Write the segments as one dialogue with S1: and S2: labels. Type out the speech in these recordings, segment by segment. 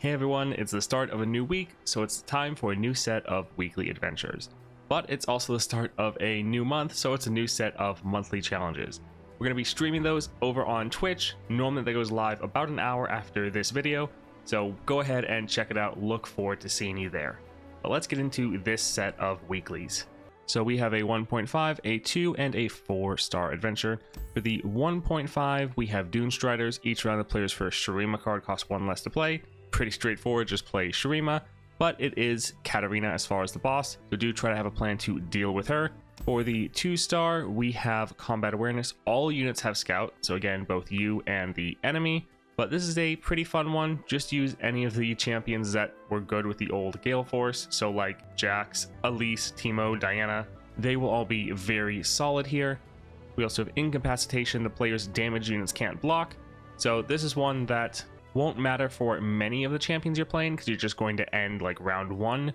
S1: Hey everyone, it's the start of a new week, so it's time for a new set of weekly adventures. But it's also the start of a new month, so it's a new set of monthly challenges. We're going to be streaming those over on Twitch. Normally that goes live about an hour after this video, so go ahead and check it out. Look forward to seeing you there. But let's get into this set of weeklies. So we have a 1.5, a 2, and a 4-star adventure. For the 1.5, we have Dune Striders. Each round the player's first Shurima card costs 1 less to play. Pretty straightforward, just play Shurima, but it is Katarina as far as the boss, so do try to have a plan to deal with her. For the 2-star, we have Combat Awareness. All units have Scout, so again, both you and the enemy, but this is a pretty fun one. Just use any of the champions that were good with the old Gale Force, so like Jax, Elise, Teemo, Diana. They will all be very solid here. We also have Incapacitation. The player's damage units can't block, so this is one that won't matter for many of the champions you're playing because you're just going to end like round 1.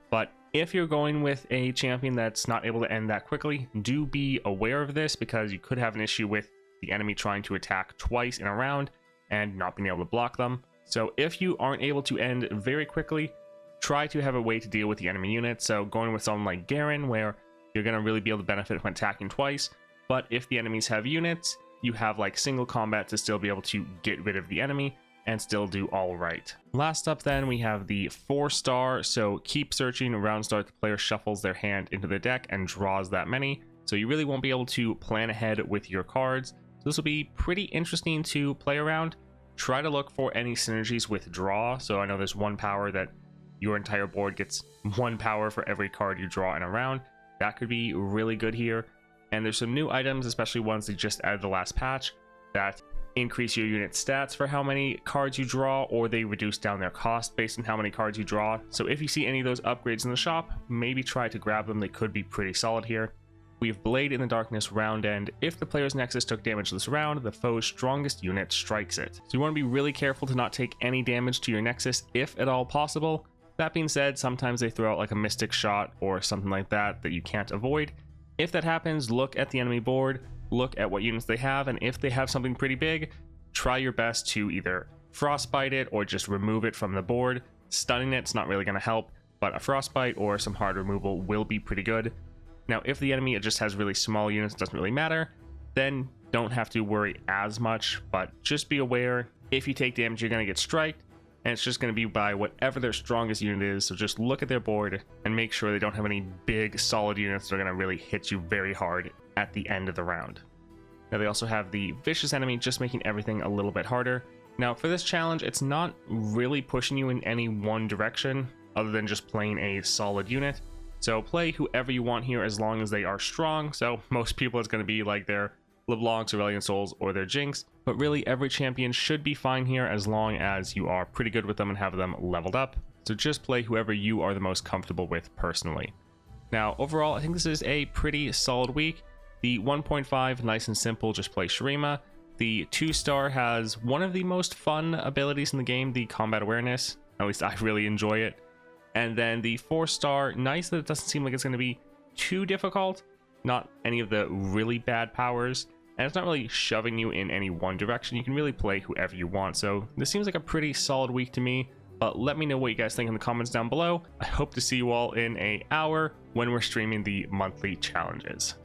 S1: But if you're going with a champion that's not able to end that quickly, do be aware of this because you could have an issue with the enemy trying to attack twice in a round and not being able to block them. So if you aren't able to end very quickly, try to have a way to deal with the enemy unit. So going with someone like Garen, where you're going to really be able to benefit from attacking twice. But if the enemies have units, you have like single combat to still be able to get rid of the enemy and still do all right. Last up then, we have the 4-star. So keep searching. Round start, the player shuffles their hand into the deck and draws that many. So you really won't be able to plan ahead with your cards. So this will be pretty interesting to play around. Try to look for any synergies with draw. So I know there's 1 power that your entire board gets 1 power for every card you draw in a round. That could be really good here. And there's some new items, especially ones they just added the last patch, that increase your unit stats for how many cards you draw, or they reduce down their cost based on how many cards you draw. So if you see any of those upgrades in the shop, maybe try to grab them. They could be pretty solid here. We have Blade in the Darkness round end. If the player's Nexus took damage this round, the foe's strongest unit strikes it. So you want to be really careful to not take any damage to your Nexus if at all possible. That being said, sometimes they throw out like a Mystic Shot or something like that that you can't avoid. If that happens, look at the enemy board, look at what units they have, and if they have something pretty big, try your best to either frostbite it or just remove it from the board. Stunning it's not really going to help, but a frostbite or some hard removal will be pretty good. Now if the enemy just has really small units, it doesn't really matter, then don't have to worry as much, but just be aware if you take damage you're going to get striked, and it's just going to be by whatever their strongest unit is. So just look at their board and make sure they don't have any big solid units that are going to really hit you very hard at the end of the round. Now they also have the Vicious Enemy, just making everything a little bit harder. Now for this challenge, it's not really pushing you in any one direction other than just playing a solid unit. So play whoever you want here as long as they are strong. So most people it's going to be like their LeBlancs, Aurelion Sols, or their Jinx. But really every champion should be fine here as long as you are pretty good with them and have them leveled up. So just play whoever you are the most comfortable with personally. Now overall, I think this is a pretty solid week. The 1.5, nice and simple, just play Shurima. The 2-star has one of the most fun abilities in the game, the Combat Awareness. At least I really enjoy it. And then the 4-star, nice that it doesn't seem like it's going to be too difficult. Not any of the really bad powers. And it's not really shoving you in any one direction. You can really play whoever you want. So this seems like a pretty solid week to me. But let me know what you guys think in the comments down below. I hope to see you all in an hour when we're streaming the monthly challenges.